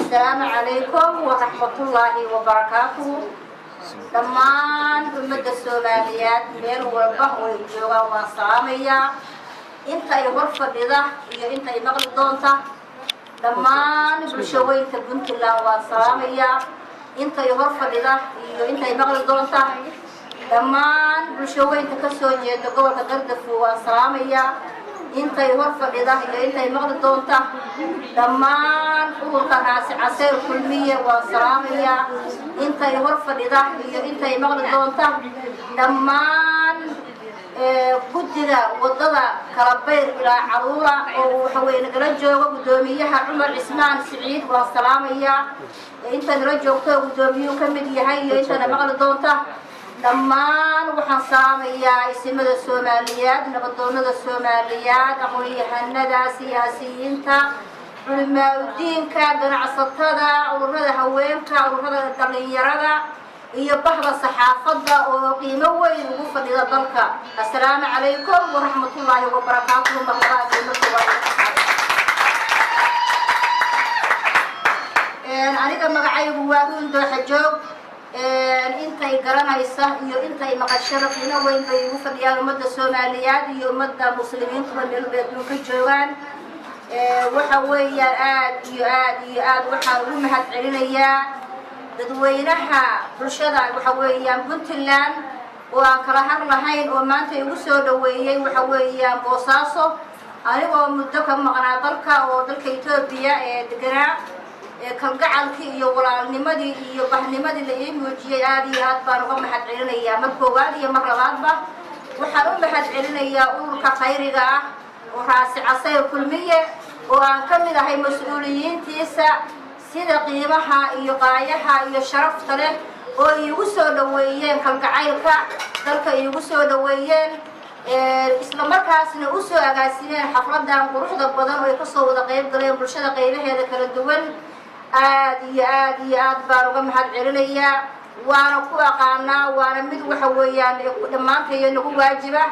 السلام عليكم ورحمة الله وبركاته. دمان أمة السوماليات مير والبه والجوا والصامية أنت يغرف بذا أنت يمغل دونتا دمان بشوي تبنت الله والصامية أنت يغرف بذا أنت يمغل دونتا دمان بشوي تكسوجي تقول تقدف والصامية أنت يغرف بذا أنت يمغل دونتا دمان أورك عسير كلمية والصامية أنت يغرف بذا أنت يمغل دونتا دمان قدرة وضلا كربير إلى عرورة وحوين رجوا قدوميها عمر عثمان سعيد والسلامية أنت رجوا قدوميه كمدي هاي أنت نبغل دونته دمان وحصامية اسم السوماليات نبضون السوماليات أخوي هندا سياسيين تا علماء الدين كادر عصتها ورده هوينك ورده الدليرة هي بحر الصحافة وقيمة ويوفر إلى ذلك. السلام عليكم ورحمة الله وبركاته. أنا كما قاعد بقول ده حجوب أنت يقرأنا يسه أنت مقشرة فينا وين بيوفر يا مدة الصوماليات يا مدة مسلمين كمان بيدون كجوان وحوي ياد وحاول مهد علينا dadweynaha bulshada waxa weeyaan Puntland oo kala har lahayn oo maanta igu soo dhaweeyay waxa weeyaan Boosaaso anigoo muddo ka maqnaa dalka oo dalka Itoobiya ee deganaa kalgacalkii iyo walaalnimadii iyo bahnimadii la ii muujiyay aad iyo aad baan uga mahad celinayaa mar koowaad iyo mar labaadba waxaan u mahad celinayaa ururka khayriga ah oo raasi casay kulmiye oo aan ka mid ahay mas'uuliyiintiisa sida qiimaha iyo qaayaha iyo sharafta leh oo igu soo dhaweeyeen kalgacaylka dalka igu soo dhaweeyeen isla markaasna u soo agaasineen xafladan quruxda badan oo ay ka soo wada qayb galeen bulshada qaybaheeda kala duwan aad iyo aad baan uga mahad celinayaa waana ku aqaanaa waana mid waxa weeyaan dhamaanteeyo nagu waajiba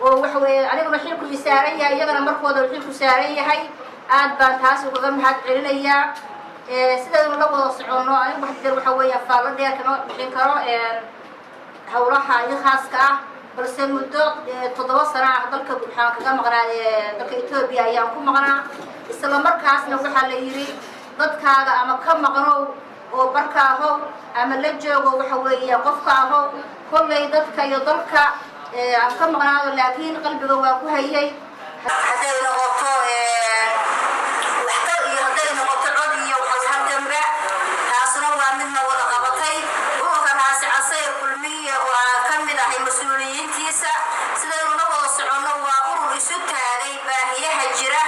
oo waxa weeyaan aniguna xilku isaaran yahay iyagana markooda xilku saaran yahay aad baan taas uga mahad celinayaa sidoo la wada socono anigu waxdir waxa weeyaan faalo dheer kama bixin karo hawlaha iyo khaaska ah balse muddo 7 sano ah dalka waxaan kaga maqnaa dalka Itoobiya ayaan ku maqnaa isla markaasna waxa la yiri dadkaaga ama ka maqnow oo barkaaho ama la joogo waxa weeyaan qofkaaho kollay dadka iyo dalka aan ka maqnaado laakiin qalbiga waa ku hayay haday noqoto مسؤوليين تيسا سيدنا نبغى صعونا وأمر يسوتها لي باهيها جرا